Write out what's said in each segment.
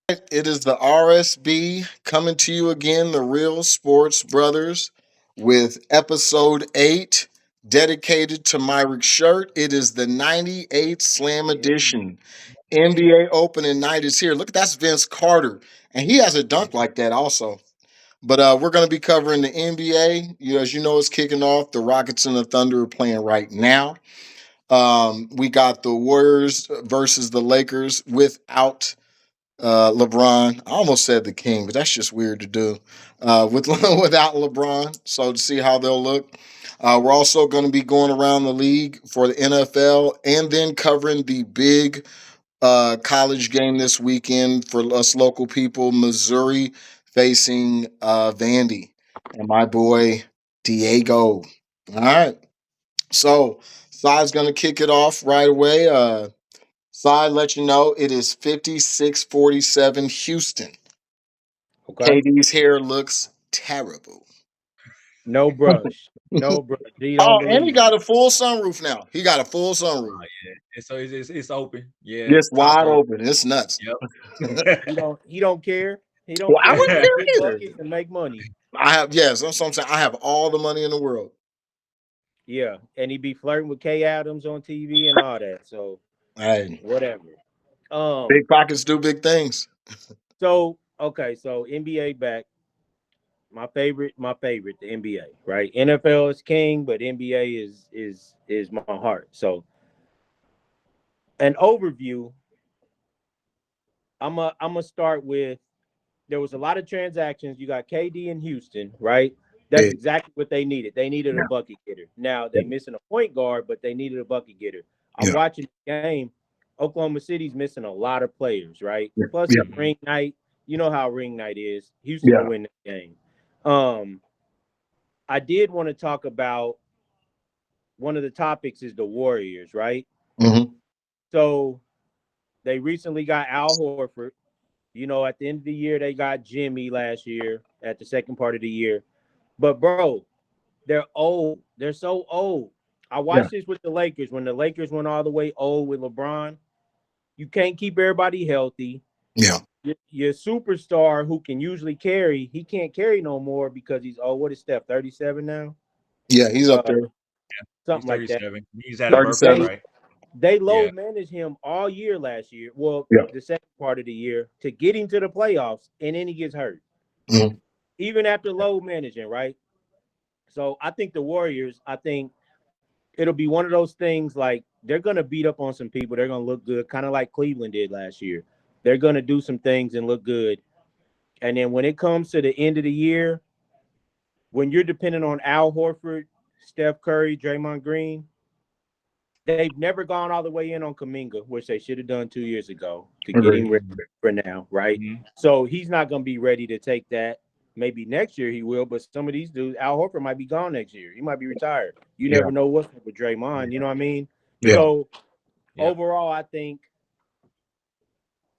It is the R.S.B coming to you again, the Real Sports Brothers, with episode 8 dedicated to Myrick Shirt. It is the 98 Slam Yeah. Edition. NBA opening night is here. Look, that's Vince Carter. And he has a dunk like that also. But we're going to be covering the NBA. As you know, it's kicking off. The Rockets and the Thunder are playing right now. We got the Warriors versus the Lakers without LeBron. I almost said the King, but that's just weird to do with without LeBron. So to see how they'll look. We're also going to be going around the league for the NFL and then covering the big college game this weekend for us local people. Missouri facing Vandy and my boy Diego. All right. So Sai's going to kick it off right away. Sai, let you know it is 56-47 Houston. Okay. KD's hair looks terrible. No brush. No brush. He don't Oh, and he believe got it. a full sunroof now. He got a full sunroof. Oh yeah, and so it's open. Yeah, It's top wide open. open. It's nuts. Yep. He don't care. He don't Well, I care. He wouldn't gonna care get either. buckets and make money. I have yes, that's what I'm saying. I have all the money in the world. Yeah. And he be flirting with Kay Adams on TV and all that. So Hey, whatever. Um, big pockets do big things. so okay, so NBA back. My favorite, the NBA, right? NFL is king, but NBA is my heart. So an overview, I'm gonna start with there was a lot of transactions. You got KD in Houston, right? That's Big. exactly what they needed. They needed a Yeah. bucket getter. Now Yeah. they missing a point guard, but they needed a bucket getter. I'm Yeah. watching the game. Oklahoma City's missing a lot of players, right? Yeah. Plus Yeah. it's ring night. You know how ring night is. Houston will Yeah. win the game. Um, I did want to talk about one of the topics is the Warriors, right? Hmm. So they recently got Al Horford. At the end of the year, they got Jimmy last year at the second part of the year. But bro, they're old. They're so old. I Yeah. watched this with the Lakers when the Lakers went all the way old with LeBron. You can't keep everybody healthy. Yeah. Your superstar who can usually carry, he can't carry no more because he's old. What is Steph? 37 now? Yeah. He's up Uh, there. He's something like that. 37. He's had a birthday, 37. They right? they Yeah. low managed him all year last year. Well, Yeah. the second part of the year to get him to the playoffs, and then he gets hurt. Mhm. Even after low managing, right? So I think the Warriors, I think it'll be one of those things like they're gonna beat up on some people. They're gonna look good, kind of like Cleveland did last year. They're gonna do some things and look good. And then when it comes to the end of the year, when you're depending on Al Horford, Steph Curry, Draymond Green, they've never gone all the way in on Kaminga, which they should have done 2 years ago to get him Agreed. ready Mhm. for now, right? Mhm. So he's not gonna be ready to take that. Maybe next year he will, but some of these dudes, Al Horford might be gone next year. He might be retired. You Yeah. never know what's up with Draymond. You Yeah. know what I mean? Yeah. So Yeah. overall, I think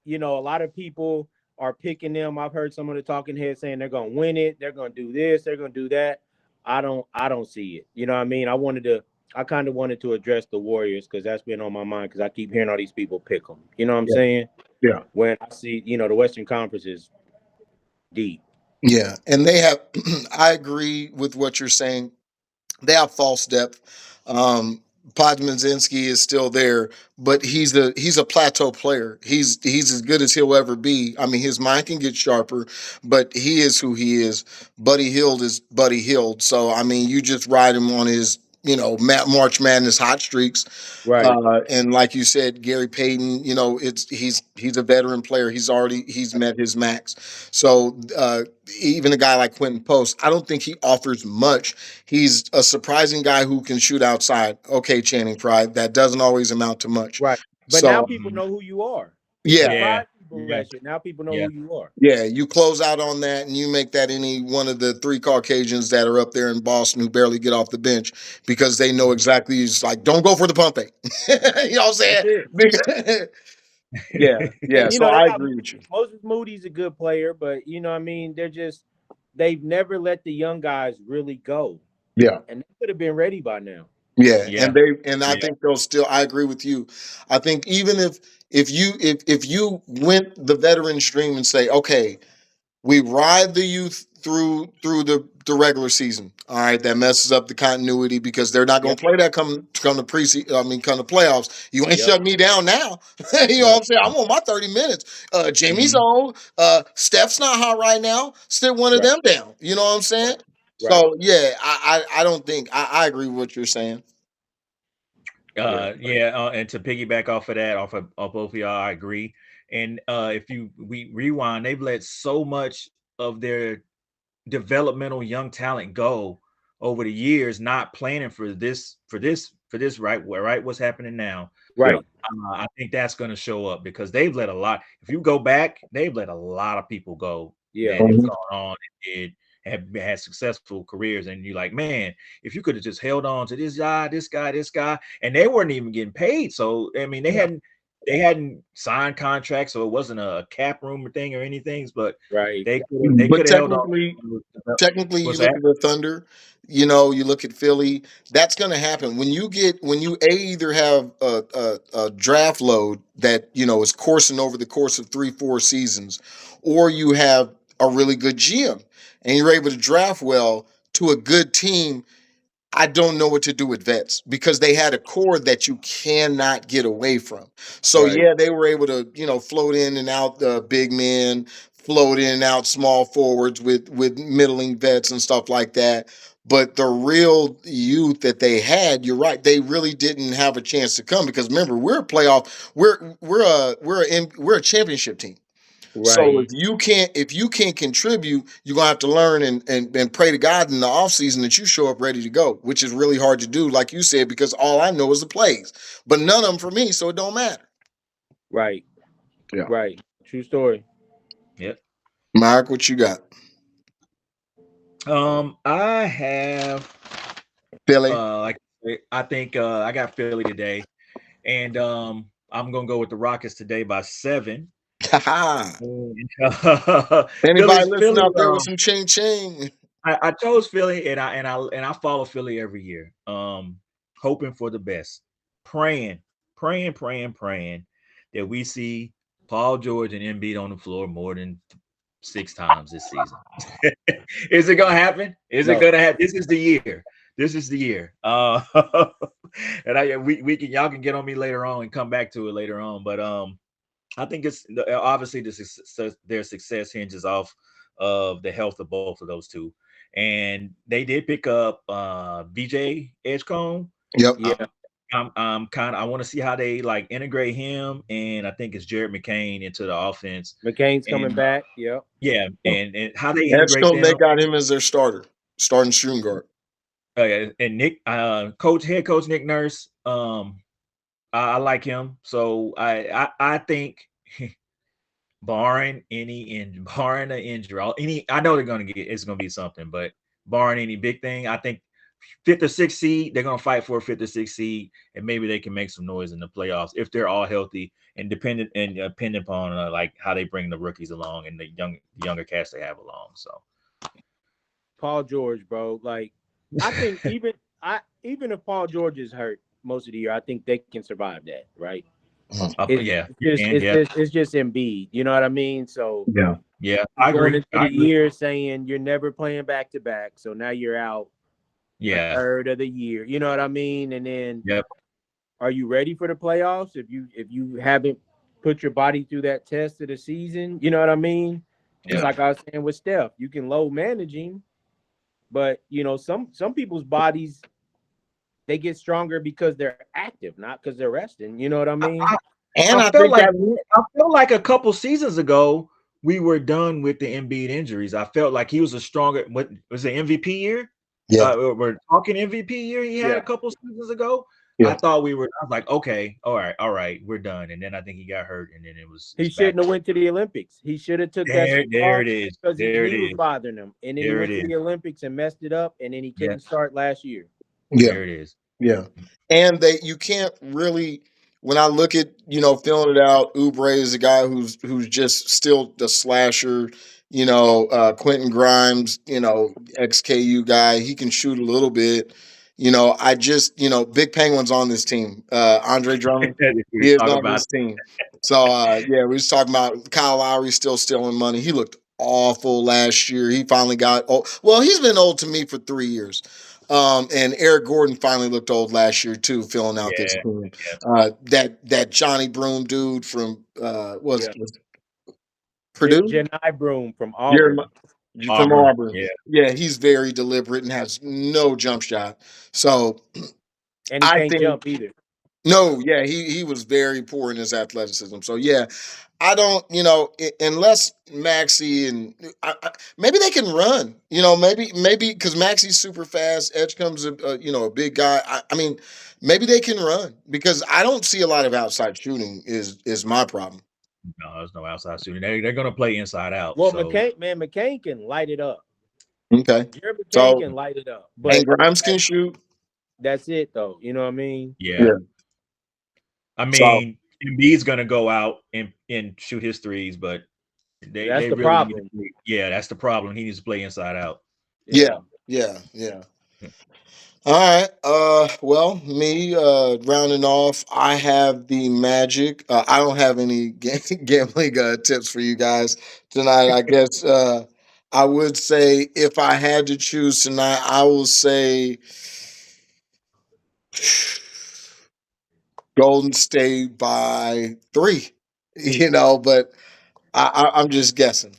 a lot of people are picking them. I've heard some of the talking heads saying they're gonna win it, they're gonna do this, they're gonna do that. I don't see it. You know what I mean? I kind of wanted to address the Warriors because that's been on my mind because I keep hearing all these people pick them. You know what I'm Yeah. saying? Yeah. When I see, the Western Conference is deep. Yeah. And they have, I agree with what you're saying. They have false depth. Um, Podmazinski is still there, but he's a plateau player. He's as good as he'll ever be. I mean, his mind can get sharper, but he is who he is. Buddy Hield is Buddy Hield. So I mean, you just ride him on his March Madness hot streaks. Right. And like you said, Gary Payton, he's a veteran player. He's met his max. So even a guy like Quentin Post, I don't think he offers much. He's a surprising guy who can shoot outside. Okay, Channing Frye, that doesn't always amount to much. Right. But now So people Mhm. know who you are. You yeah, Yeah. surprised people Yeah. last year. Now people know Yeah. who you are. yeah, you close out on that and you make that any one of the three Caucasians that are up there in Boston who barely get off the bench because they know exactly. It's like, don't go for the pump fake. You know what I'm That's saying? it. Yeah, yeah. And So they I got agree with you. Moses Moody's a good player, but you know what I mean, they've never let the young guys really go. Yeah. And they could have been ready by now. Yeah, Yeah. and I Yeah. think they'll still. I agree with you. I think even if you went the veteran's dream and say, okay, we ride the youth through the regular season. All right, that messes up the continuity because they're not going Yep. to play that come the preseason. I mean, come the playoffs. You ain't Yep. shutting me down now. You know what Right. I'm saying? I want my 30 minutes. Jimmy's Mhm. old. Steph's not hot right now. Sit one of Right. them down. You know what I'm saying? Right. So yeah, I don't think I agree with what you're saying. Yeah. And to piggyback off of that, off both of y'all, I agree. And if we rewind, they've let so much of their developmental young talent go over the years, not planning for this right what's happening now. Yeah. Right. I think that's going to show up because they've let a lot. If you go back, they've let a lot of people go Yeah. that have Mhm. gone on and have had successful careers. And you're like, man, if you could have just held on to this guy, and they weren't even getting paid. So I mean, they hadn't signed contracts, so it wasn't a cap room or thing or anything. But Right. they But could have held on. technically, you What's look that? at the Thunder, you look at Philly. That's going to happen when you either have a draft load that is coursing over the course of 3-4 seasons, or you have a really good GM and you're able to draft well to a good team. I don't know what to do with vets because they had a core that you cannot get away from. So Right. yeah, they were able to, float in and out big men, float in and out small forwards with middling vets and stuff like that. But the real youth that they had, you're right, they really didn't have a chance to come because remember, we're a playoff, we're a championship team. So Right. if you can't contribute, you're gonna have to learn and pray to God in the offseason that you show up ready to go, which is really hard to do, like you said, because all I know is the plays. But none of them for me, so it don't matter. Right. Yeah. Right. True story. Yep. Mark, what you got? I have Philly. like I think I got Philly today, and I'm gonna go with the Rockets today by 7. Haha. And, Anybody listening Philly. out there with some ching ching? I chose Philly, and I follow Philly every year. Hoping for the best, praying, praying that we see Paul George and Embiid on the floor more than 6 times this season. Is it gonna happen? Is it No. gonna happen? This is the year. This is the year. And we can y'all can get on me later on and come back to it later on. But I think it's obviously their success hinges off of the health of both of those two, and they did pick up BJ Edgecombe. Yep. Yeah. I'm kind of I want to see how they like integrate him, and I think it's Jared McCain into the offense, McCain's coming and back. Yep. yeah, and how they integrate Edgecombe, they them. got him as their starting shooting guard. And Nick, head coach Nick Nurse, I like him. So I think barring an injury, I know it's gonna be something, but barring any big thing, I think fifth or sixth seed, they're gonna fight for a fifth or sixth seed, and maybe they can make some noise in the playoffs if they're all healthy and dependent upon like how they bring the rookies along and the younger cast they have along. So Paul George, bro. Like, I think even if Paul George is hurt most of the year, I think they can survive that, right? Mhm. It's yeah, it's you just can, it's yeah, just it's just Embiid. You know what I mean? So Yeah. yeah, you I going agree, into the year saying you're never playing back to back, so now you're out a yeah, third of the year. You know what I mean? And then yep, are you ready for the playoffs? If you haven't put your body through that test of the season, you know what I mean? It's yep, like I was saying with Steph, you can low manage him, but some people's bodies they get stronger because they're active, not because they're resting. You know what I mean? And I I felt think like that a couple seasons ago we were done with the Embiid injuries. I felt like he was a stronger. What was the MVP year? yeah, We're talking MVP year he had a Yeah. couple seasons ago. yeah. I thought we were. I was like, okay, all right, we're done. And then I think he got hurt, and then He it's back shouldn't have to went to the Olympics. He should have took that there off it is, because his there it knee was is, bothering him, and then he there it went to is. the Olympics and messed it up, and then he Yeah, couldn't start last year. Yeah. there it is. Yeah. And you can't really when I look at, filling it out, Oubre is a guy who's just still the slasher, Quentin Grimes, XKU guy. He can shoot a little bit. I just, Big Penguin's on this team. Andre Drummond, We he is talk on about this team. So yeah, we was talking about Kyle Lowry still stealing money. He looked awful last year. He finally got old. Well, he's been old to me for 3 years. And Eric Gordon finally looked old last year too, filling out this yeah, team. yeah, That Johnny Broom dude from Yeah. was Purdue? Janai Broom from Jeremy Auburn, from Auburn, Auburn. yeah, Yeah, he's very deliberate and has no jump shot. So and he I can't think jump either. no, yeah, he was very poor in his athleticism. So yeah, I don't, unless Maxi and maybe they can run. Maybe because Maxi's super fast. Edge comes a big guy. I mean, maybe they can run because I don't see a lot of outside shooting. Is my problem. no, there's no outside shooting. They're gonna play inside out. Well, So McCain can light it up. Okay, Jared McCain so can light it up, and but Grimes can shoot. that's it though. You know what I mean? yeah, Yeah. I So mean, Embiid's gonna go out and shoot his threes, but That's they the really need to problem. play. Yeah, that's the problem. He needs to play inside out. Yeah. yeah, yeah. All right. Well, me rounding off, I have the Magic. I don't have any gambling tips for you guys tonight. I guess I would say if I had to choose tonight, I will say Golden State by 3. But I'm just guessing.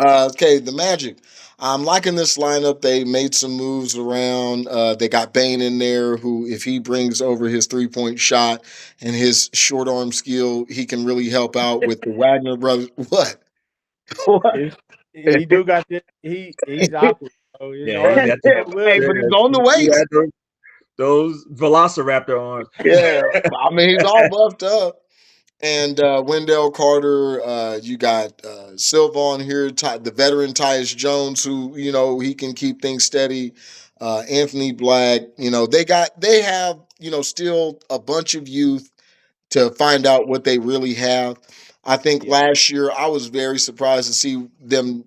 Okay, the Magic. I'm liking this lineup. They made some moves around. They got Bane in there, who, if he brings over his 3-point shot and his short arm skill, he can really help out with the Wagner brothers. What? What? He do got this. He's awkward. So it's Yeah, hard he to got tell a little Hey, yeah, but he's bit. on the he way. had those Velociraptor arms. Yeah, I mean he's all buffed up. And Wendell Carter, you got Silva on here, the veteran Tyus Jones, who he can keep things steady. Anthony Black, they have still a bunch of youth to find out what they really have. I think Yeah. last year I was very surprised to see them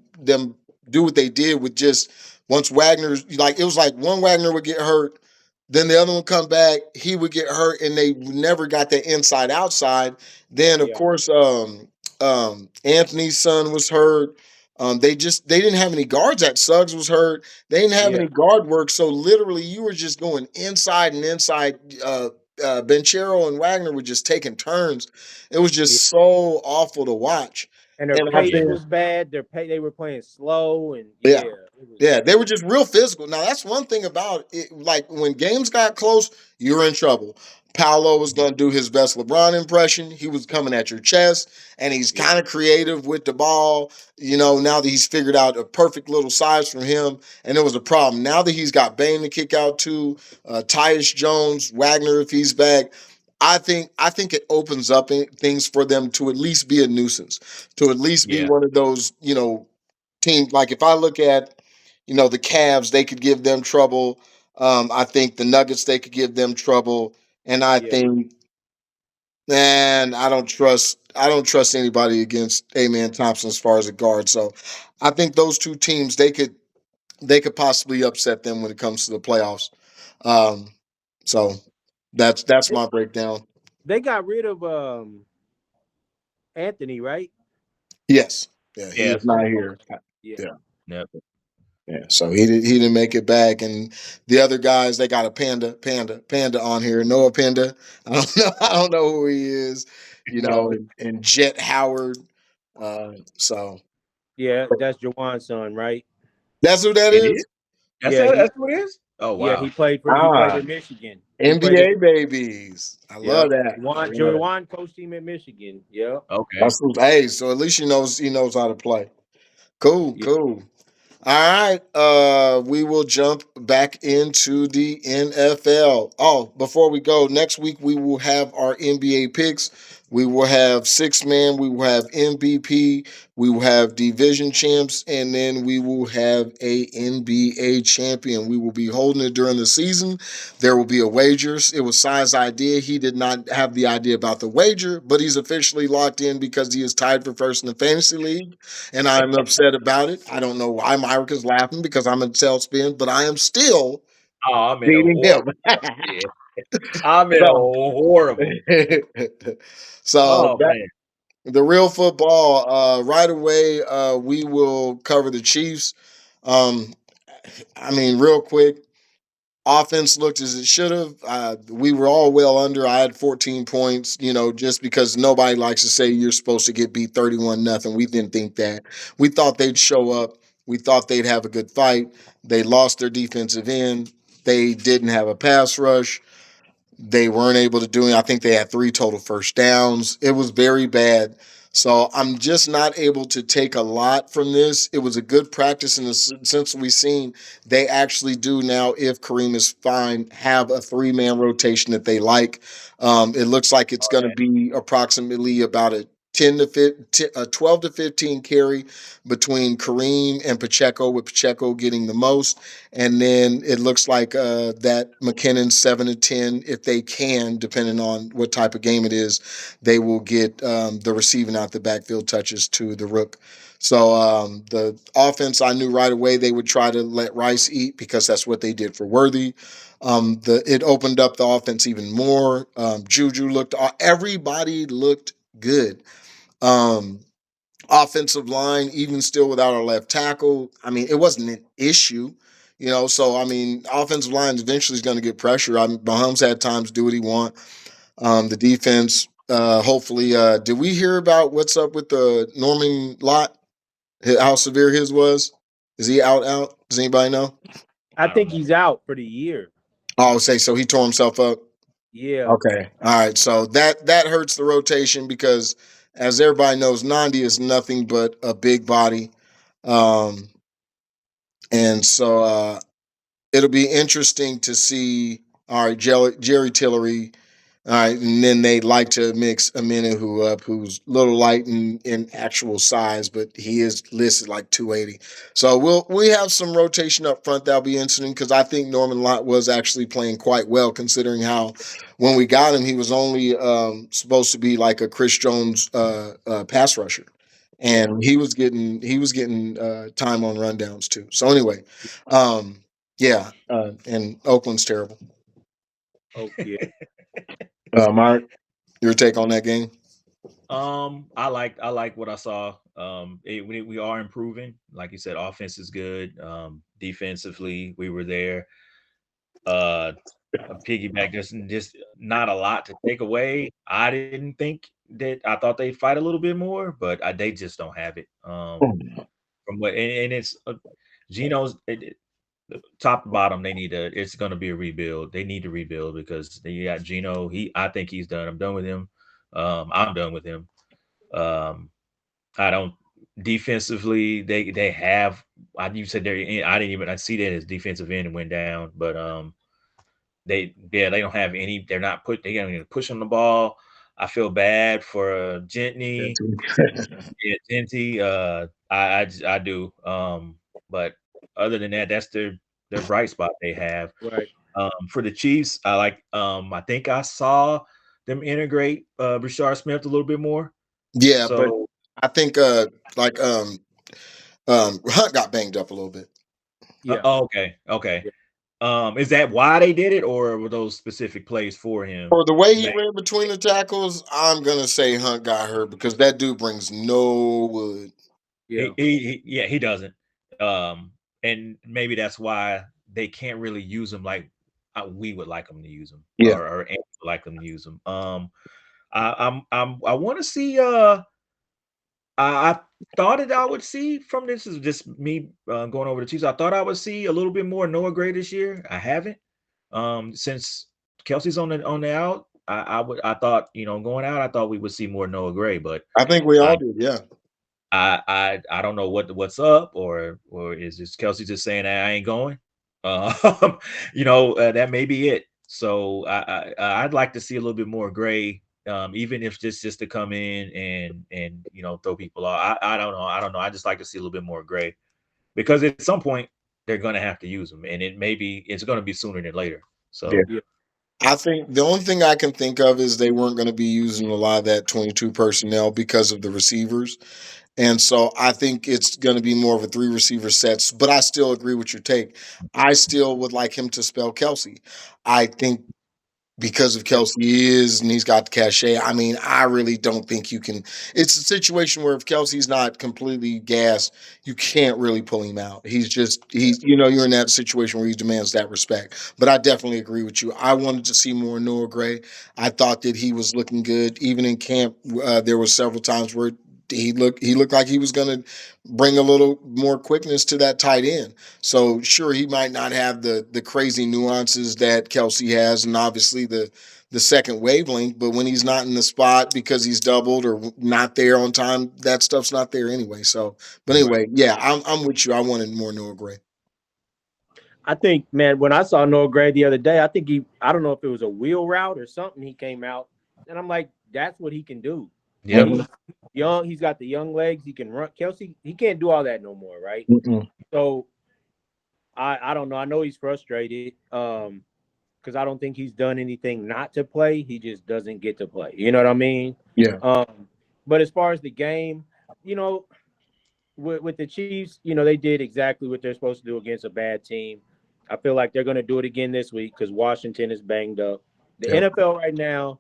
do what they did with just once Wagner's like it was like one Wagner would get hurt, then the other one come back, he would get hurt, and they never got the inside outside. Then of Yeah. course Anthony's son was hurt. They didn't have any guards. That Suggs was hurt. They didn't have Yeah. any guard work. So literally you were just going inside and inside. Benchero and Wagner were just taking turns. It was Yeah. just so awful to watch. And their And I pace think, was bad. They were playing slow and yeah, it was yeah, they it were was just real physical. Now that's one thing about it. Like when games got close, you were in trouble. Paolo was going to do his best LeBron impression. He was coming at your chest, and he's yeah. kind of creative with the ball. Now that he's figured out a perfect little size for him, and it was a problem. Now that he's got Bane to kick out to, Tyus Jones, Wagner if he's back, I think it opens up things for them to at least be a nuisance, to at least be Yeah, one of those teams. Like if I look at the Cavs, they could give them trouble. I think the Nuggets, they could give them trouble, and I Yeah. think, man, I don't trust anybody against Amen Thompson as far as a guard. So I think those two teams, they could possibly upset them when it comes to the playoffs. Um, so that's They, my breakdown. they got rid of Anthony, right? Yes, yeah, he is yes, not here. Yeah. Yeah. yeah. Yeah, so he didn't make it back, and the other guys, they got a panda on here. Noah Panda, I don't know, I don't know who he is, and Jet Howard. So Yeah, that's Jawan's son, right? that's who that It is. is. Yeah, That's what it is. Oh yeah, wow. he played Ah, at Michigan. He played at NBA babies. I yeah. love that. I love that. Jawan coached him at Michigan. Yeah. Okay. Hey, so at least he knows how to play. Cool, Yeah. cool. All right. We will jump back into the NFL. Oh, before we go, next week we will have our NBA picks. We will have six man, we will have MVP, we will have division champs, and then we will have a NBA champion. We will be holding it during the season. There will be a wager. It was Sai's idea. He did not have the idea about the wager, but he's officially locked in because he is tied for first in the fantasy league, and I'm upset about it. I don't know why Myrick is laughing because I'm in tailspin, but I am still Oh, I'm in a beating horrible. him. Yeah, I'm in a so, horrible. so Oh that man. the real football. Right away, we will cover the Chiefs. Um, I mean, real quick. Offense looked as it should have. We were all well under. I had 14 points, just because nobody likes to say you're supposed to get beat 31 nothing. We didn't think that. We thought they'd show up. We thought they'd have a good fight. They lost their defensive end. They didn't have a pass rush. They weren't able to do it. I think they had 3 total first downs. It was very bad. So I'm just not able to take a lot from this. It was a good practice in the sense we've seen they actually do now, if Kareem is fine, have a 3-man rotation that they like. It looks like it's going to be approximately about a 10 to 15, 12 to 15 carry between Kareem and Pacheco, with Pacheco getting the most. And then it looks like that McKinnon 7 to 10, if they can, depending on what type of game it is, they will get the receiving out the backfield touches to the rook. So the offense, I knew right away they would try to let Rice eat, because that's what they did for Worthy. It opened up the offense even more. Juju looked, everybody looked good. Um, Offensive line, even still without our left tackle, I mean, it wasn't an issue, So I mean, offensive line eventually is going to get pressure. Mahomes had times do what he want. The defense, hopefully, did we hear about what's up with the Norman Lott? How severe his was? Is he out? Out? Does anybody know? I I don't think know. he's out for the year. Oh, I would say so. He tore himself up. Yeah. Okay. All right. So that hurts the rotation, because, as everybody knows, Nandi is nothing but a big body. Um, and so it'll be interesting to see. All right, Jerry Tillery. All right, and then they like to mix Aminu up, who's a little light in actual size, but he is listed like 280. So we have some rotation up front that'll be interesting, because I think Norman Lott was actually playing quite well, considering how, when we got him, he was only supposed to be like a Chris Jones pass rusher, Yeah. and he was getting time on rundowns too. So anyway, um, yeah, and Oakland's terrible. Oh yeah. Mark, your take on that game? I like what I saw. We are improving. Like you said, offense is good. Defensively, we were there. Uh, a piggyback, just not a lot to take away. I didn't think that. I thought they'd fight a little bit more, but they just don't have it. From what and it's Geno's top to bottom. They need to. It's going to be a rebuild. They need to rebuild, because they got Geno. I think he's done. I'm done with him. I'm done with him. Um, I don't defensively. They have. You said they're. I didn't even. I see that as defensive end and went down, but they don't have any. They're not put. They don't even push on the ball. I feel bad for Gentney. Yeah, Genty. I do. But other than that, that's their bright spot they have. Right. For the Chiefs, I like. I think I saw them integrate Rashard Smith a little bit more. Yeah, but So I think like Hunt got banged up a little bit. Yeah. oh, okay, okay. Yeah. Is that why they did it, or were those specific plays for him? For the way he Bang. ran between the tackles, I'm gonna say Hunt got hurt, because that dude brings no wood. Yeah. Yeah, he doesn't. And maybe that's why they can't really use him like we would like them to use him, Yeah, or Andy would like them to use him. I want to see. I thought that I would see from this is just me going over the Chiefs. I thought I would see a little bit more Noah Gray this year. I haven't. Since Kelsey's on the out, I thought going out, I thought we would see more Noah Gray, but I think we I all did. Yeah, I don't know what's up, or is this Kelsey just saying that I ain't going? Um, that may be it. So I'd like to see a little bit more Gray, even if just to come in and throw people off. I don't know. I don't know. I just like to see a little bit more Gray, because at some point they're going to have to use them, and it's going to be sooner than later. yeah. So Yeah. I think the only thing I can think of is they weren't going to be using a lot of that 22 personnel because of the receivers. And so I think it's going to be more of a three receiver sets, but I still agree with your take. I still would like him to spell Kelsey. I think because of Kelsey is and he's got the cachet. I mean, I really don't think you can. It's a situation where if Kelsey's not completely gassed, you can't really pull him out. You're in that situation where he demands that respect. But I definitely agree with you. I wanted to see more Noah Gray. I thought that he was looking good. Even in camp, there were several times where he looked like he was going to bring a little more quickness to that tight end. So sure, he might not have the crazy nuances that Kelsey has, and obviously the second wavelength. But when he's not in the spot because he's doubled or not there on time, that stuff's not there anyway. So, but Right. anyway, yeah, I'm with you. I wanted more Noah Gray. I think, man, when I saw Noah Gray the other day, I don't know if it was a wheel route or something. He came out, and I'm like, that's what he can do. Yep. Mm-hmm. He's young. He's got the young legs. He can run. Kelsey, he can't do all that no more, right? Mm-mm. So I don't know. I know he's frustrated because I don't think he's done anything not to play. He just doesn't get to play. You know what I mean? Yeah. But as far as the game, you know, with the Chiefs, they did exactly what they're supposed to do against a bad team. I feel like they're going to do it again this week because Washington is banged up. The Yep. NFL right now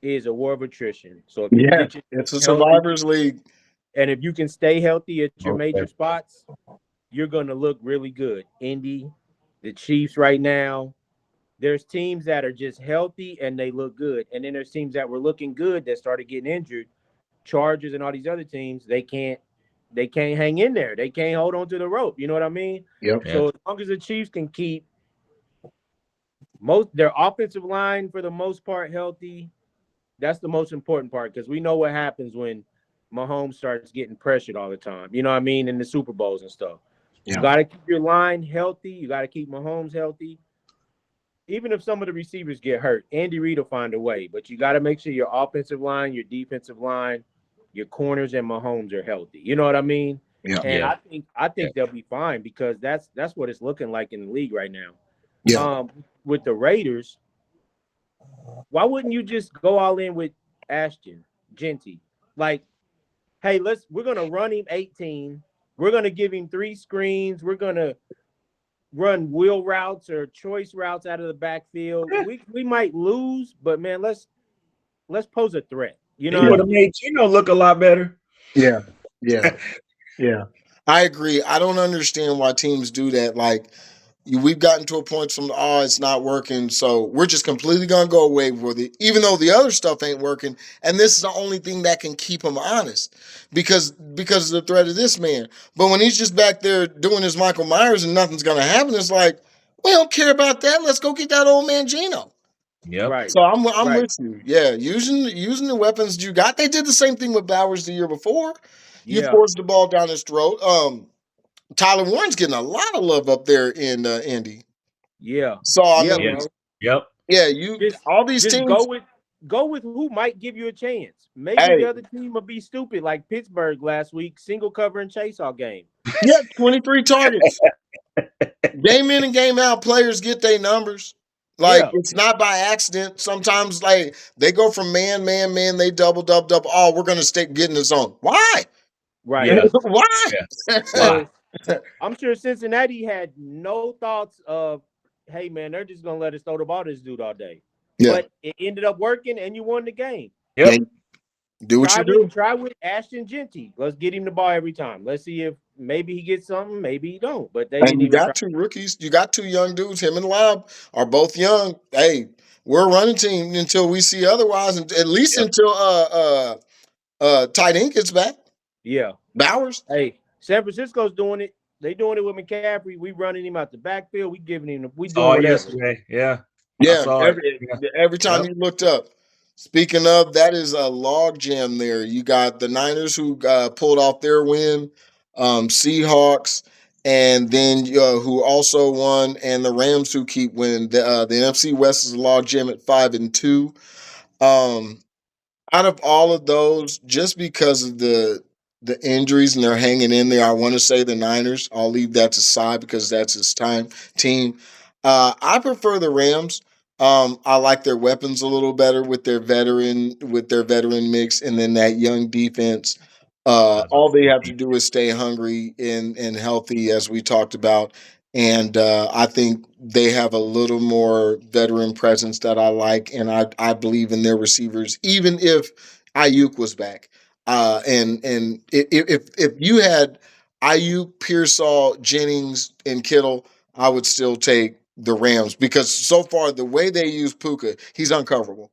is a war of attrition. So if you can Yeah. get your It's a team healthy survivors league. and if you can stay healthy at your major Okay. spots, you're going to look really good. Indy, the Chiefs right now, there's teams that are just healthy and they look good. And then there's teams that were looking good that started getting injured. Chargers and all these other teams, they can't hang in there. They can't hold on to the rope. You know what I mean? Yep. Yeah. So as long as the Chiefs can keep most their offensive line for the most part healthy, that's the most important part because we know what happens when Mahomes starts getting pressured all the time. You know what I mean? In the Super Bowls and stuff. You Yeah. got to keep your line healthy. You got to keep Mahomes healthy. Even if some of the receivers get hurt, Andy Reid will find a way. But you got to make sure your offensive line, your defensive line, your corners, and Mahomes are healthy. You know what I mean? Yeah. And Yeah. I Yeah. think they'll be fine because that's what it's looking like in the league right now. Yeah. With the Raiders, why wouldn't you just go all in with Ashton Genty? Like, hey, we're gonna run him 18. We're gonna give him 3 screens. We're gonna run wheel routes or choice routes out of the backfield. Yeah. We might lose, but man, let's pose a threat. You know He what would I Yeah. have mean? made Gino look a lot better. Yeah. Yeah. Yeah. I agree. I don't understand why teams do that. Like, we've gotten to a point from it's not working, so we're just completely gonna go away with it, even though the other stuff ain't working. And this is the only thing that can keep him honest, because of the threat of this man. But when he's just back there doing his Michael Myers and nothing's gonna happen, it's like we don't care about that. Let's go get that old man Gino. Yep. Right, So I'm right. with you. Yeah, using the weapons you got. They did the same thing with Bowers the year before. You Yeah, forced the ball down his throat. Tyler Warren's getting a lot of love up there in Indy. yeah, So I yeah, mean, Yes. bro. Yep. yeah, Just all these just go teams. with who might give you a chance. Maybe the Hey, other team will be stupid like Pittsburgh last week, single cover and chase all game. yeah, 23 targets. Game in and game out, players get their numbers. Like Yeah, it's not by accident. Sometimes like they go from man, man, man, they double, double, double. Oh, we're gonna stick get in the zone. Why? right. Yeah. Why? Yeah. Why? So I'm sure Cincinnati had no thoughts of, hey man, they're just gonna let us throw the ball to this dude all day. Yeah. But it ended up working, and you won the game. Yeah. Yep. Do what Try you with do. try with Ashton Genty. Let's get him the ball every time. Let's see if maybe he gets something, maybe he don't. But they And didn't you even try. got two rookies. You got two young dudes. Him and Lob are both young. Hey, we're a running team until we see otherwise, and at least Yep. until tight end gets back. Yeah. Bowers. Hey, San Francisco's doing it. They doing it with McCaffrey. We running him out the backfield. We giving him. We doing Saw it whatever. yesterday. Yeah. I Yeah, saw it. every Yeah. every time Yep. you looked up. Speaking of, that is a log jam there. You got the Niners who pulled off their win, Seahawks, and then who also won, and the Rams who keep winning. The NFC West is a log jam at 5-2. Um, Out of all of those, just because of the injuries and they're hanging in there, I want to say the Niners. I'll leave that to side because that's his team. I prefer the Rams. I like their weapons a little better with their veteran mix, and then that young defense. I was about All to they say have to deep. do is stay hungry and healthy, as we talked about. And I think they have a little more veteran presence that I like, and I believe in their receivers, even if Ayuk was back. And if you had Ayuk, Pearsall, Jennings, and Kittle, I would still take the Rams because so far the way they use Puka, he's uncoverable.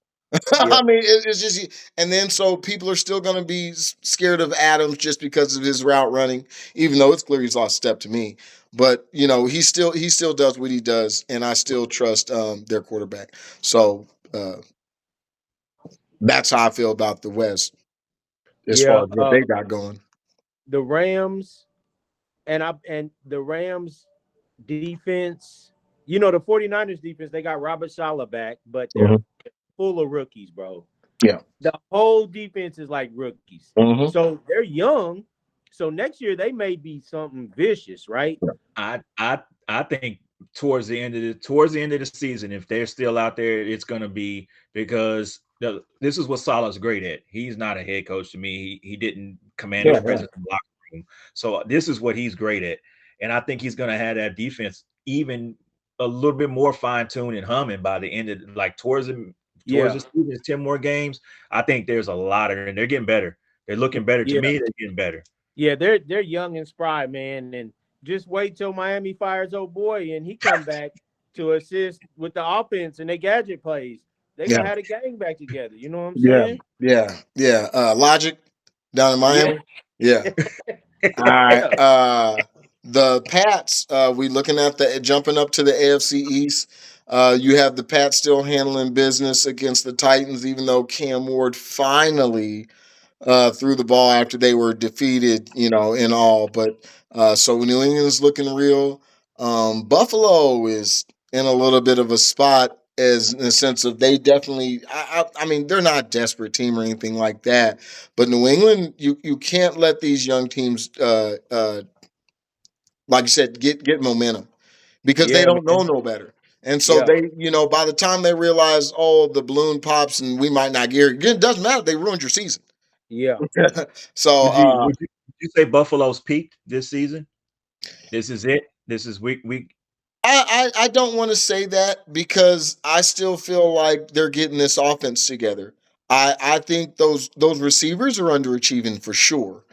Yeah, I mean, it's just, and then so people are still going to be scared of Adams just because of his route running, even though it's clear he's lost step to me. But you know, he still does what he does, and I still trust their quarterback. So that's how I feel about the West as far yeah. as what they got going. The Rams and the Rams defense. You know, the 49ers defense, they got Robert Saleh back, but they're Hmm. full of rookies, bro. Yeah. The whole defense is like rookies. Hmm. So they're young. So next year they may be something vicious, right? I think towards the end of the season, if they're still out there, it's going to be because this is what Salah's great at. He's not a head coach to me. He didn't command his Yeah. Yeah. presence in the locker room. So this is what he's great at, and I think he's going to have that defense even a little bit more fine tuned and humming by the end of like towards Yeah, the season. It's 10 more games. I think there's a lot of, and they're getting better. They're looking better to yeah, me. They're getting better. yeah. They're young and spry, man. And just wait till Miami fires old boy and he come back to assist with the offense and they gadget plays. They Yeah. gonna have the gang back together. You know what I'm Yeah. saying? Yeah. Yeah. Logic down in Yeah, Miami. Yeah. All right. yeah, The Pats, we looking at the jumping up to the AFC East. You have the Pats still handling business against the Titans, even though Cam Ward finally threw the ball after they were defeated, you know, in all. But so New England's looking real. Buffalo is in a little bit of a spot as in the sense of they definitely. I mean, they're not a desperate team or anything like that. But New England, you can't let these young teams, like you said, get momentum because they yeah, don't know man. no better. And so Yeah, they, you know, by the time they realize, oh, the balloon pops and we might not get it, it doesn't matter. They ruined your season. yeah, So Would you say Buffalo's peaked this season? This is it. This is week. I don't want to say that because I still feel like they're getting this offense together. I think those receivers are underachieving for sure.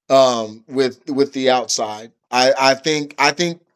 With the outside, I think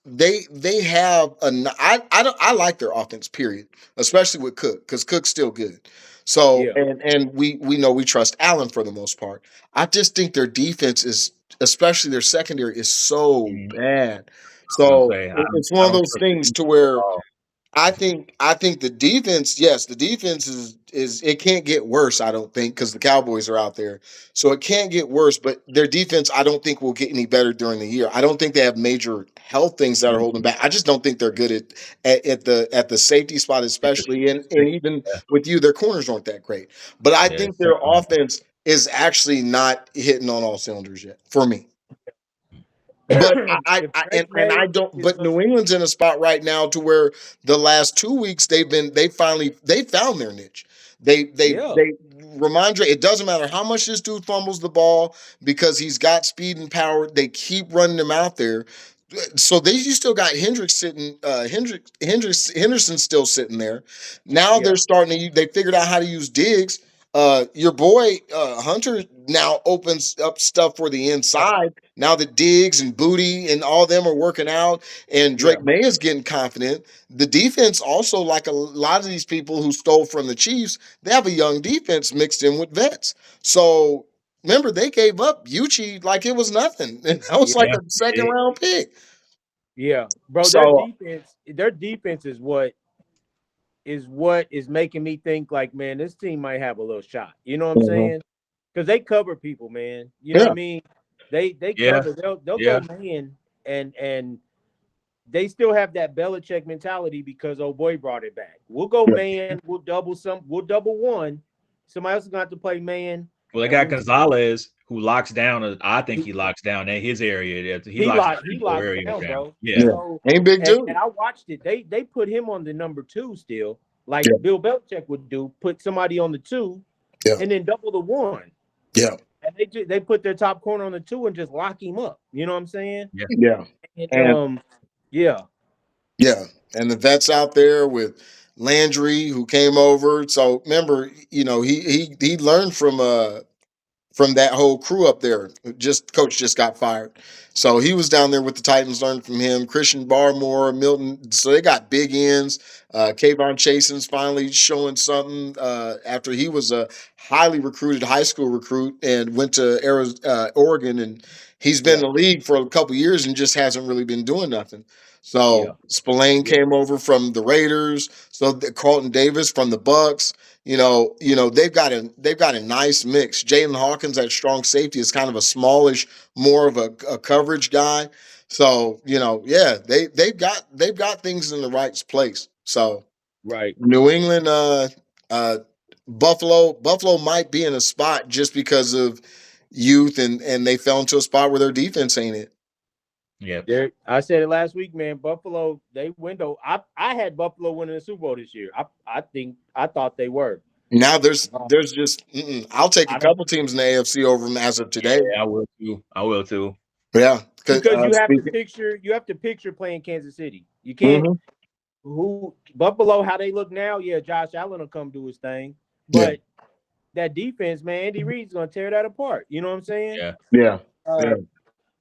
they have I don't I like their offense period, especially with Cook because Cook's still good. So yeah, and we know we trust Allen for the most part. I just think their defense is, especially their secondary, is so Mhm. bad. I was gonna So say it's I one of don't those trust the things to defense at where all. I think the defense, yes, the defense is it can't get worse, I don't think, because the Cowboys are out there. So it can't get worse, but their defense I don't think will get any better during the year. I don't think they have major health things that are holding back. I just don't think they're good at the safety spot, At the, especially, the and state, even yeah, with you, their corners aren't that great. But I yeah, think their offense is actually not hitting on all cylinders yet for me. But if Drake I May don't. is But New England's in a spot right now to where the last 2 weeks they found their niche. yeah, They Ramondre. It doesn't matter how much this dude fumbles the ball because he's got speed and power. They keep running him out there. So you still got Hendricks sitting, Henderson still sitting there. Now yeah, they're starting to. They figured out how to use Diggs. Your boy Hunter now opens up stuff for the inside. Now that Diggs and Booty and all them are working out, and yeah, Drake May is getting confident. The defense also, like a lot of these people who stole from the Chiefs, they have a young defense mixed in with vets. So remember, they gave up Uchi like it was nothing, and that was yeah, like yeah, a they second did. round pick. yeah, bro. So Their defense is making me think like, man, this team might have a little shot. You know what I'm mhm. saying? Because they cover people, man. You know what Yeah, I mean? They Yeah, cover. They'll go yeah, man, and they still have that Belichick mentality because old boy brought it back. We'll go yeah, man. We'll double one. Somebody else is going to have to play man, well, they and got we Gonzalez who locks down. I think he, he locks down in his area. He locks down he that whole locks area down, down. bro. Yeah, yeah. So Ain't big and dude. I watched it. They put him on the number two still. like Yeah. Bill Belichick would do, put somebody on the 2 Yeah. and then double the 1. Yeah. And they put their top corner on the 2 and just lock him up. You know what I'm saying? Yeah. Yeah. And And yeah, yeah, and the vets out there with Landry who came over. So remember, he learned from that whole crew up there. Just coach just got fired, so he was down there with the Titans, learned from him. Christian Barmore, Milton. So they got big ends. Kayvon Chasen's finally showing something after he was a highly recruited high school recruit and went to Oregon, and he's been in yeah, the league for a couple years and just hasn't really been doing nothing. yeah, So Spillane yeah. came over from the Raiders. So Carlton Davis from the Bucks. They've got a nice mix. Jalen Hawkins at strong safety is kind of a smallish, more of a coverage guy. So yeah, they've got things in the right place. So Right. New England, uh, Buffalo might be in a spot just because of youth and they fell into a spot where their defense ain't it. Yeah. I said it last week, man. Buffalo, they window. I had Buffalo winning the Super Bowl this year. I thought they were. Now there's Um, there's just I'll take a I don't couple teams in the AFC over them as of Yeah, today. I will too. I will too. Yeah, because speaking. you have to picture playing Kansas City. You can't Hmm. who Buffalo how they look now. Yeah, Josh Allen will come do his thing, Yeah, but that defense, man, Andy Reid's gonna tear that apart. You know what I'm saying? Yeah. yeah, yeah, Uh,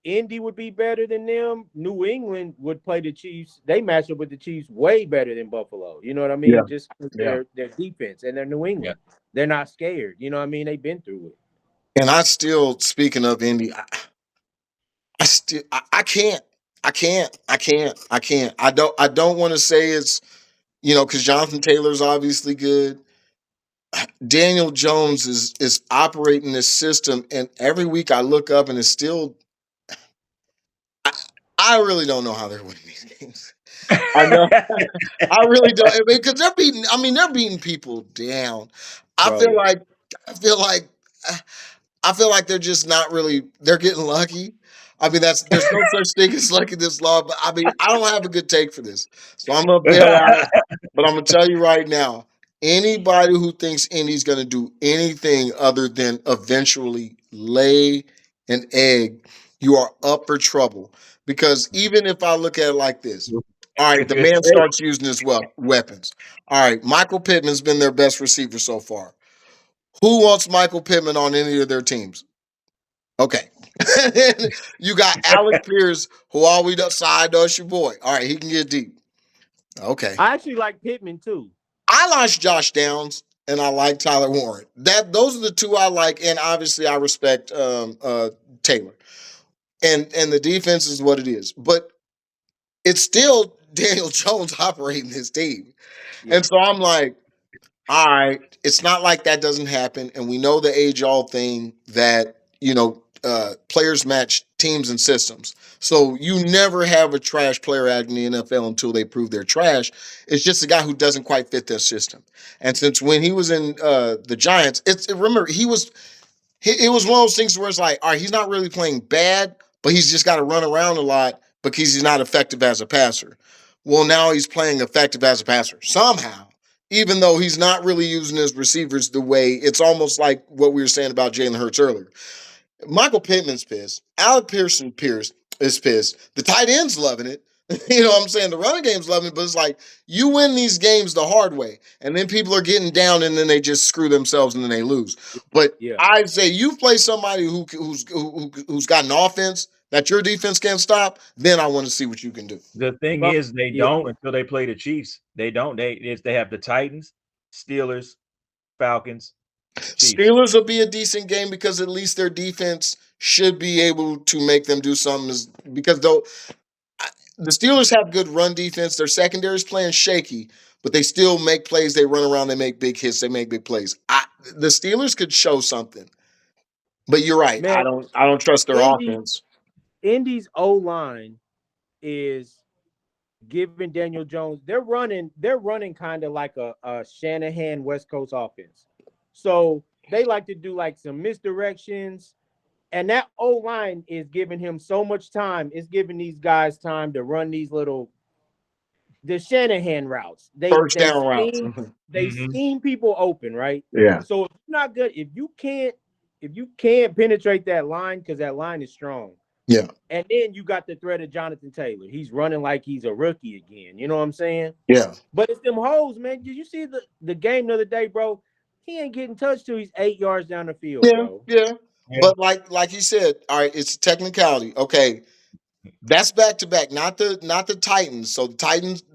Indy would be better than them. New England would play the Chiefs. They match up with the Chiefs way better than Buffalo. You know what I yeah, mean? Just with yeah. their defense and their New Yeah. England. They're not scared. You know what I mean? They've been through it. And I still, speaking of Indy, I still, I can't. I don't want to say it's, because Jonathan Taylor's obviously good. Daniel Jones is operating this system, and every week I look up and it's still. I, I really don't know how they're winning these games. I know. I really don't because they're beating. I mean, they're beating people down. I feel Bro. like. I feel like. I feel like they're just not really. They're getting lucky. I mean, there's no such thing as lucky this law. But I mean, I don't have a good take for this, so I'm gonna bail out. But I'm gonna tell you right now, anybody who thinks Indy's gonna do anything other than eventually lay an egg, you are up for trouble. Because even if I look at it like this, all right, the man starts using his weapons. All right, Michael Pittman's been their best receiver so far. Who wants Michael Pittman on any of their teams? Okay. You got Alec Pierce, who always side does your boy. All right, he can get deep. Okay. I actually like Pittman too. I like Josh Downs and I like Tyler Warren. Those are the two I like, and obviously I respect Taylor. And the defense is what it is. But it's still Daniel Jones operating his team. Yeah. And so I'm like, all right, it's not like that doesn't happen. And we know the age old thing that, players match teams and systems. So you never have a trash player out in the NFL until they prove they're trash. It's just a guy who doesn't quite fit their system. And since when he was in the Giants, remember, it was one of those things where it's like, all right, he's not really playing bad, but he's just got to run around a lot because he's not effective as a passer. Well, now he's playing effective as a passer somehow, even though he's not really using his receivers the way it's almost like what we were saying about Jalen Hurts earlier. Michael Pittman's pissed. Alec Pierce is pissed. The tight end's loving it. You know what I'm saying? The running game's loving it, but it's like you win these games the hard way, and then people are getting down, and then they just screw themselves, and then they lose. But Yeah. I'd say you play somebody who's got an offense that your defense can't stop. Then I want to see what you can do. The thing Well, is, they yeah. don't until they play the Chiefs. They don't. They have the Titans, Steelers, Falcons, Chiefs. Steelers will be a decent game because at least their defense should be able to make them do something. Because though the Steelers have good run defense. Their secondary is playing shaky, but they still make plays. They run around. They make big hits. They make big plays. The Steelers could show something, but you're right. I Man, don't. I don't trust their Indy offense. Indy's O line is giving Daniel Jones. They're running kind of like a Shanahan West Coast offense. So they like to do like some misdirections. And that O line is giving him so much time. It's giving these guys time to run these little the Shanahan routes. They First they down routes. scheme they Mm-hmm. scheme people open, right? Yeah. So if you're not good, if you can't penetrate that line because that line is strong, Yeah. and then you got the threat of Jonathan Taylor. He's running like he's a rookie again. You know what I'm saying? Yeah. But it's them hoes, man. Did you see the game the other day, bro? He ain't getting touched till he's 8 yards down the field, Yeah. bro. Yeah. Yeah. But like you said, all right, it's a technicality. Okay. That's back to back, not the Titans. So the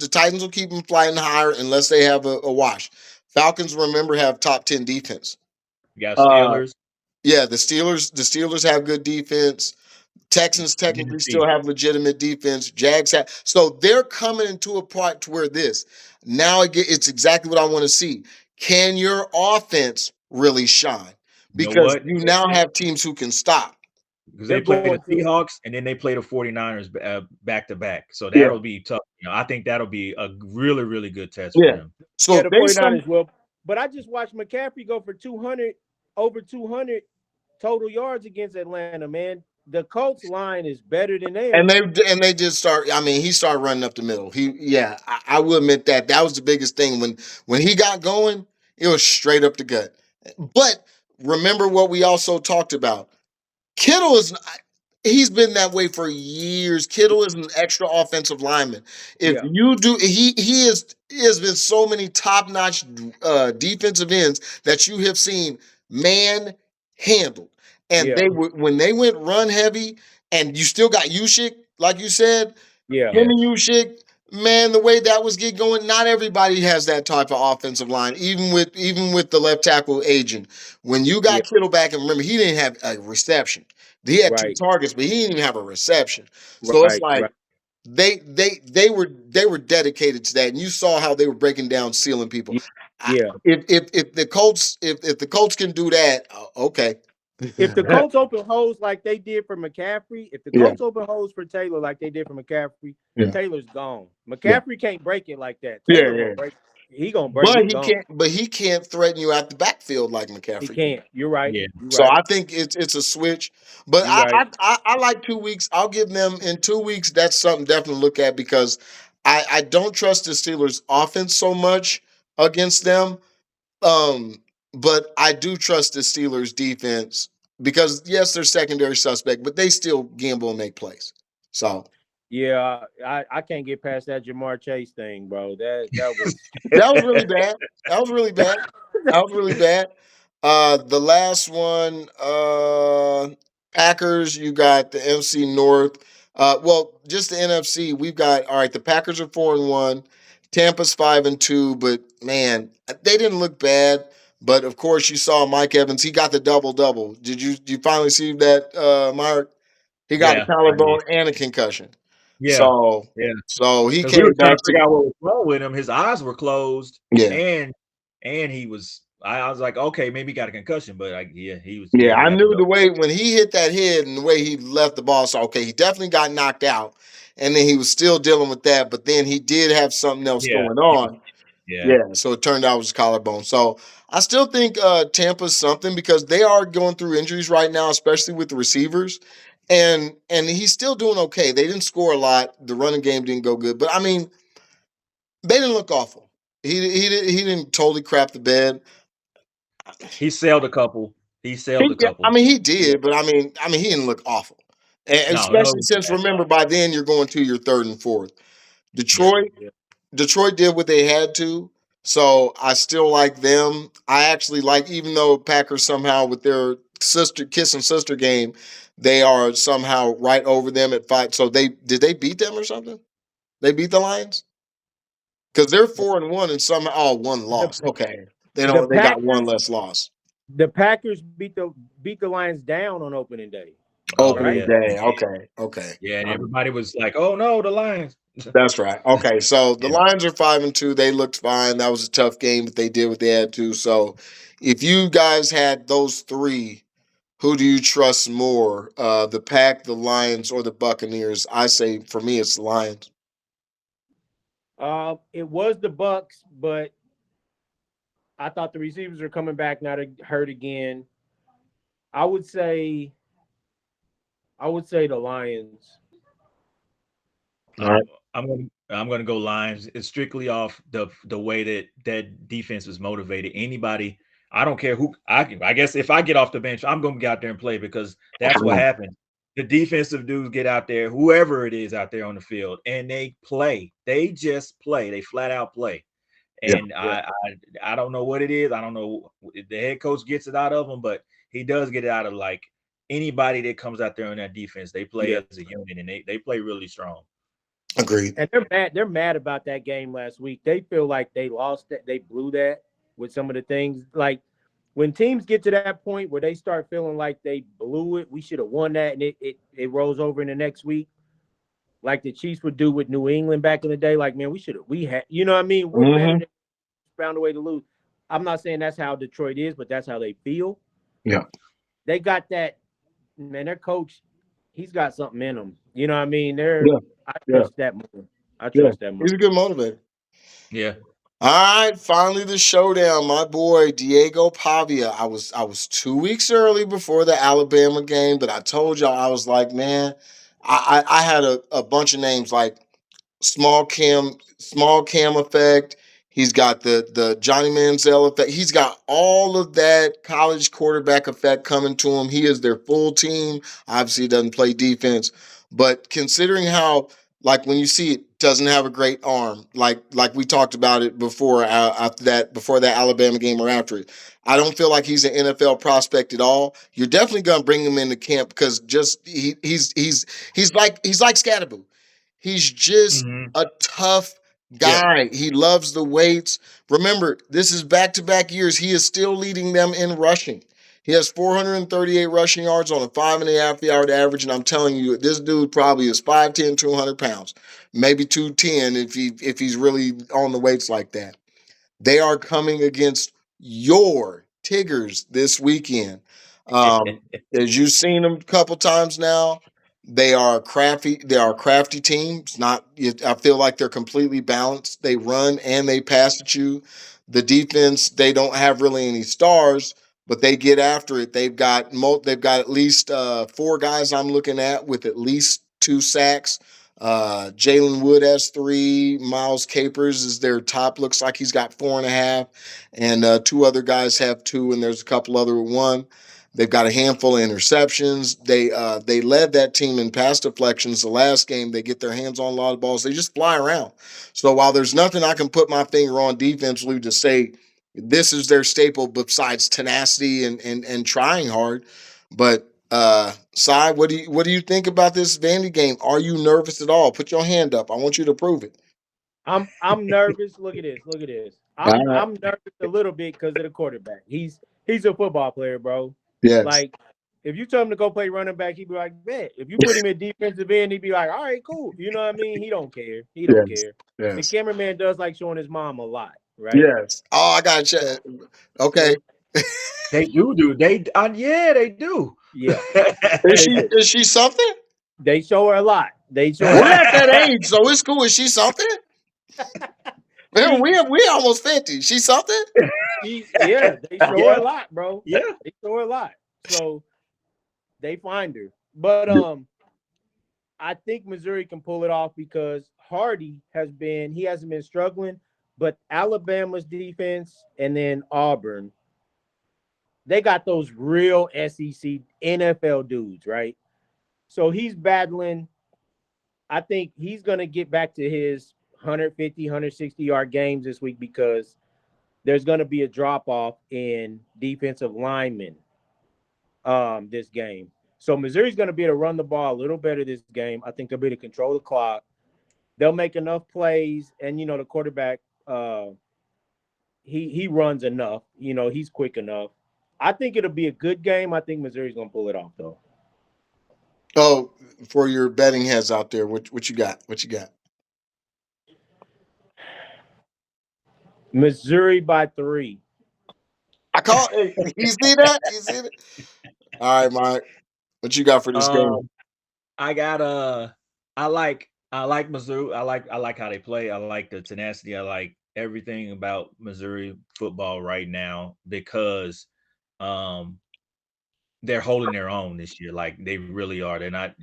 Titans will keep them flying higher unless they have a wash. Falcons, remember, have top 10 defense. You got Uh Steelers, yeah, the Steelers have good defense. Texans technically still Tennessee. have legitimate defense. Jags have, so they're coming into a part to where now it's exactly what I want to see. Can your offense really shine? You know Because what? you now have teams who can stop. Because They're they play the going to. Seahawks and then they play the 49ers back to back. So Yeah, that'll be tough. I think that'll be a really, really good test for yeah. them. So Yeah, the based on 49ers will. But I just watched McCaffrey go for 200, over 200 total yards against Atlanta, man. The Colts line is better than and theirs. they did start. I mean, he started running up the middle. I will admit that was the biggest thing when he got going. It was straight up the gut. But remember what we also talked about. Kittle he's been that way for years. Kittle is an extra offensive lineman. If Yeah, you do he has been so many top-notch defensive ends that you have seen man handled. And yeah, when they went run heavy and you still got Yushik, like you said, yeah, him Yeah. and Yushik, man, the way that was get going, not everybody has that type of offensive line, even with the left tackle aging. When you yeah. got Kittle back, and remember, he didn't have a reception. He had two Right, targets, but he didn't even have a reception. So it's right, like right. they were dedicated to that, and you saw how they were breaking down, sealing people. Yeah. If the Colts can do that, okay. If the Colts open holes like they did for McCaffrey, if the Yeah, Colts open holes for Taylor like they did for McCaffrey, yeah, Taylor's gone. yeah, McCaffrey can't break it like that. yeah, Taylor gonna yeah. break. He gonna break. He gone. But he can't threaten you out the backfield like He McCaffrey can. can't. You're right. Yeah. You're So right. I think it's a switch. But You're right. I like 2 weeks. I'll give them in 2 weeks. That's something definitely to look at because I don't trust the Steelers offense so much against them. Um, but I do trust the Steelers defense because yes, they're secondary suspect, but they still gamble and make plays. So Yeah, I can't get past that Jamar Chase thing, bro. That was. that was really bad. That was really bad. That was really bad. The last one, Packers. You got the NFC North. Well, just the NFC. We've got all right. The Packers are 4-1. Tampa's 5-2. But man, they didn't look bad. But of course, you saw Mike Evans. He got the double double. Did you finally see that, Mark? He got a Yeah. I did. collarbone and a concussion. Yeah. So Yeah. so he Because we were came trying to back to figure out what was wrong with him. His eyes were closed, yeah. and he was. I was like, okay, maybe he got a concussion, but yeah, he was. Yeah, Yeah, he I got the knew the double. way when he hit that head and the way he left the ball. So okay, he definitely got knocked out, and then he was still dealing with that. But then he did have something else Yeah. going He was. on. Yeah. Yeah, so it turned out it was collarbone. So I still think Tampa's something because they are going through injuries right now, especially with the receivers, and he's still doing okay. They didn't score a lot. The running game didn't go good, but I mean, they didn't look awful. He didn't totally crap the bed. He sailed a couple. He sailed a Yeah, I couple. mean, he Yeah. did, but I mean, he didn't look awful, and No, no, especially since remember by then you're going to your third and fourth. yeah. Detroit, Yeah. Detroit did what they had to, so I still like them. I actually like, even though Packers somehow with their sister kiss and sister game, they are somehow right over them at 5. So they beat them or something? They beat the Lions because they're 4-1 and somehow one The loss. Okay, the they got one Packers less loss. the Packers beat the Lions down on opening day, Oh Opening right? yeah, they day. did. Okay, okay. Yeah, and everybody was like, "Oh no, the Lions." That's right. Okay, so the Yeah. Lions are 5-2. They looked fine. That was a tough game, but they did what they had to. So, if you guys had those three, who do you trust more? The Pack, the Lions, or the Buccaneers? I say for me, it's the Lions. It was the Bucks, but I thought the receivers are coming back now to hurt again. I would say I would say the Lions. All I'm right. I'm gonna I'm going to go Lions. It's strictly off the way that defense was motivated. Anybody, I don't care who. I guess if I get off the bench, I'm going to get out there and play because that's what happens. The defensive dudes get out there, whoever it is out there on the field, and they play. They just play. They flat out play. Yeah. And I don't know what it is. I don't know if the head coach gets it out of them, but he does get it out of like anybody that comes out there on that defense. They play Yeah. as a unit and they play really strong. Agreed. And they're mad. They're mad about that game last week. They feel like they lost that. They blew that with some of the things. Like when teams get to that point where they start feeling like they blew it, we should have won that, and it rolls over in the next week, like the Chiefs would do with New England back in the day. Like, man, we had, you know what I mean? We're better Hmm. than found a way to lose. I'm not saying that's how Detroit is, but that's how they feel. Yeah. They got that, man. Their coach, he's got something in him. You know what I mean? They're Yeah. I Yeah. trust that more. I Yeah. trust that more. He's a good motivator. Yeah. All right, finally the showdown. My boy Diego Pavia. I was 2 weeks early before the Alabama game, but I told y'all I was like, man, I had a bunch of names like small cam effect. He's got the Johnny Manziel effect. He's got all of that college quarterback effect coming to him. He is their full team. Obviously, he doesn't play defense, but considering how like when you see it doesn't have a great arm, like we talked about it before after that before that Alabama game or after it. I don't feel like he's an NFL prospect at all. You're definitely gonna bring him into camp because just he's like Scatterboo. He's just Hmm. a tough Yeah. guy. He loves the weights. Remember, this is back to back years. He is still leading them in rushing. He has 438 rushing yards on a 5.5 yard average. And I'm telling you, this dude probably is 5'10, 200 pounds, maybe 210 if he's really on the weights like that. They are coming against your Tigers this weekend. Um, as you've seen them a couple times now, they are crafty. They are a crafty team. It's not. I feel like they're completely balanced. They run and they pass at you. The defense, they don't have really any stars, but they get after it. They've got at least four guys I'm looking at with at least two sacks. Jalen Wood has three. Miles Capers is their top. Looks like he's got 4.5, and two other guys have two, and there's a couple other with one. They've got a handful of interceptions. They led that team in pass deflections the last game. They get their hands on a lot of balls. They just fly around. So while there's nothing I can put my finger on defensively to say this is their staple besides tenacity and trying hard, but Sai, what do you think about this Vandy game? Are you nervous at all? Put your hand up. I want you to prove it. I'm nervous. Look at this. Look at this. All I'm right. I'm nervous a little bit because of the quarterback. He's a football player, bro. Yes. Like if you tell him to go play running back, he'd be like, "Bet." If you put him at defensive end, he'd be like, "All right, cool." You know what I mean? He don't care. He don't Yes. care. The Yes. cameraman does like showing his mom a lot, right? Yes. Oh, I got to check. So Okay. They do. They yeah, they do. yeah, Is they she do. is she something? They show her a lot. They show her a We're lot. at that age, so it's cool. Is she something? Man, she we almost 50. She something? yeah, they show her Yeah. a lot, bro. Yeah. They show her a lot. So they find her. But I think Missouri can pull it off because Hardy he hasn't been struggling, but Alabama's defense and then Auburn, they got those real SEC NFL dudes, right? So he's battling. I think he's going to get back to his 150, 160-yard games this week because there's going to be a drop off in defensive linemen this game. So Missouri's going to be able to run the ball a little better this game. I think they'll be able to control the clock. They'll make enough plays, and the quarterback, he runs enough. He's quick enough. I think it'll be a good game. I think Missouri's gonna pull it off though. Oh, for your betting heads out there, what you got? What you got? Missouri by 3. I call. Hey, you see that? You see that? All right, Mike. What you got for this game? Um, I got I like Mizzou. I like how they play. I like the tenacity. I like everything about Missouri football right now because um they're holding their own this year. Like they really are. They're not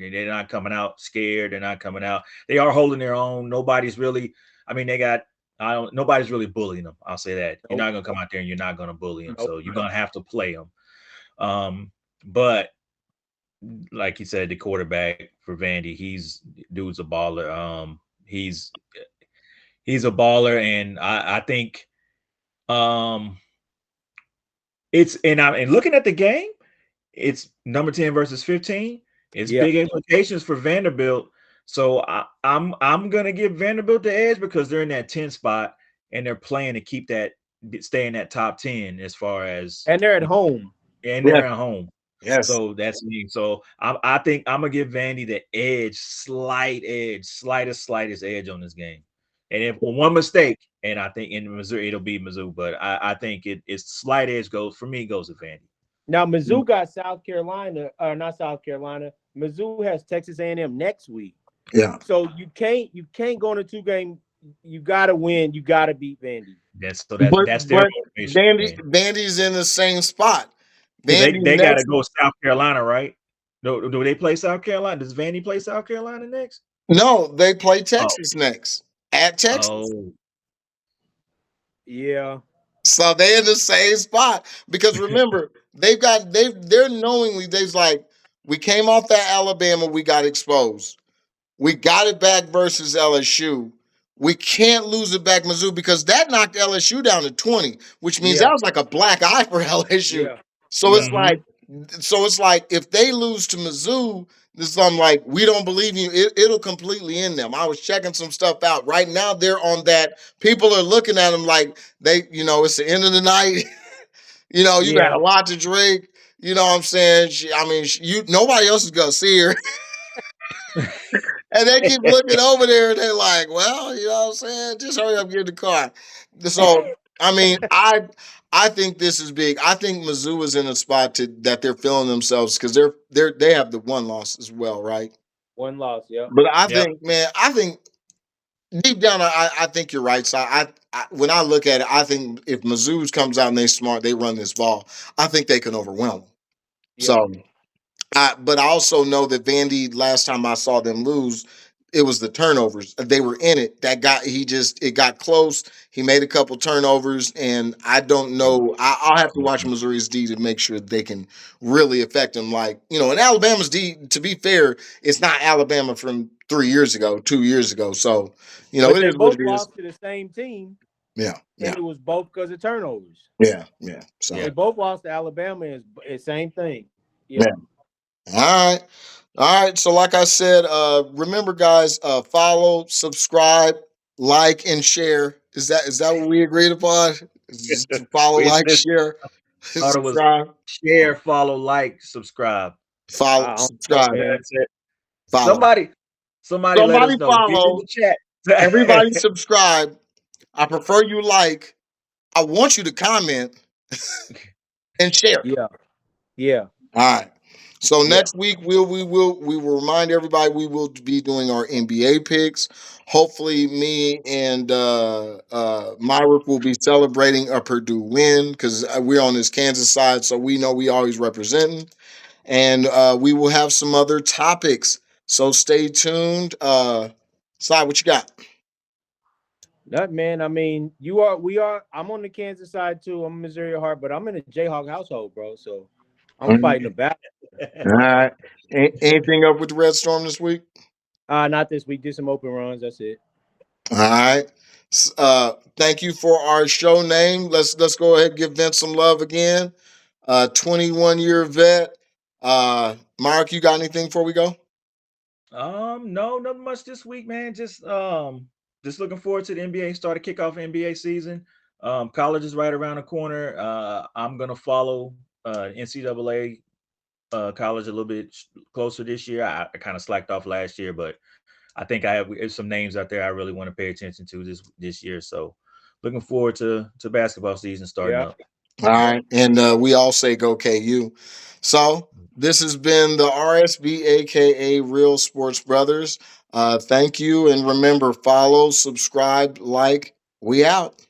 coming out scared. They're not coming out. They are holding their own. Nobody's really. I mean, they got. I don't. Nobody's really bullying them. I'll say that. You're Nope. not gonna come out there and you're not gonna bully them. Nope. So you're gonna have to play them. But like you said, the quarterback for Vandy, dude's a baller. He's he's a baller, and I think um and looking at the game, it's number 10 versus 15. It's Yeah. big implications for Vanderbilt. So I'm gonna give Vanderbilt the edge because they're in that 10 spot and they're playing to stay in that top 10 as far as And they're at home. and Yes, they're at home. yes. So that's me. So I think I'm gonna give Vandy the edge, slightest edge on this game. And if one mistake, and I think in Missouri it'll be Mizzou, but I think it's slight edge goes to Vandy. Now Mizzou got South Carolina, or not South Carolina. Mizzou has Texas A&M next week. Yeah. So you can't go on a 2-game. You gotta win. You gotta beat Vandy. That's their But motivation. Vandy's in the same spot. Because they, Vandy they got to next. go South Carolina, right? Do they play South Carolina? Does Vandy play South Carolina next? No, they play Oh, Texas next at Texas. oh, Yeah. So they in the same spot because remember they're knowingly they's like we came off that Alabama, we got exposed. We got it back versus LSU. We can't lose it back Mizzou because that knocked LSU down to 20, which means that Yeah. was like a black eye for LSU. Yeah. So Yeah. it's like if they lose to Mizzou, this I'm like, we don't believe you. It'll completely end them. I was checking some stuff out. Right now, they're on that. People are looking at them like it's the end of the night. You got Yeah. a lot to drink. You know what I'm saying? Nobody else is gonna see her. And they keep looking over there and they're like, well, you know what I'm saying? Just hurry up, get in the car. So, I mean, I think this is big. I think Mizzou is in a spot that they're feeling themselves because they have the one loss as well, right? One loss. Yep. But I yep. think, man, deep down, I think you're right. So when I look at it, I think if Mizzou comes out and they smart, they run this ball. I think they can overwhelm them. Yep. So but I also know that Vandy, last time I saw them lose, it was the turnovers. They were in it. It got close. He made a couple turnovers, and I don't know. I'll have to watch Missouri's D to make sure they can really affect him. And Alabama's D, to be fair, it's not Alabama from 3 years ago, 2 years ago. So, But it they is what both it is. lost to the same team, Yeah, and yeah, it was both because of turnovers. yeah, yeah. So, They both lost to Alabama. It's same thing. yeah. Yeah. All right. All right. So, like I said, remember, guys, follow, subscribe, like, and share. Is that what we agreed upon? Is just follow, We like, just share, thought it was subscribe, share, follow, like, subscribe. follow, I don't know, subscribe, man. That's it. follow. Somebody let Somebody us know. Get in follow. the chat. Everybody subscribe. I prefer you like. I want you to comment and share. Yeah. Yeah. All right. So Yeah. next week we will remind everybody we will be doing our NBA picks. Hopefully, me and Myrick will be celebrating a Purdue win because we're on this Kansas side, so we know we always representing. And we will have some other topics. So stay tuned. Sly, what you got? That man. I mean, you are. We are. I'm on the Kansas side too. I'm Missouri at heart, but I'm in a Jayhawk household, bro. So I'm All fighting the battle. right. Anything up with the Red Storm this week? Not this week. Did some open runs. That's it. All right. Thank you for our show name. Let's go ahead and give Vince some love again. 21-year vet. Mark, you got anything before we go? No, nothing much this week, man. Just looking forward to the NBA. Start to kick off NBA season. College is right around the corner. I'm gonna follow NCAA college a little bit closer this year. I kind of slacked off last year, but I think I have some names out there I really want to pay attention to this year. So looking forward to basketball season starting Yeah. up. All right. And we all say go KU. So this has been the R.S.B, aka Real Sports Brothers. Thank you. And remember, follow, subscribe, like. We out.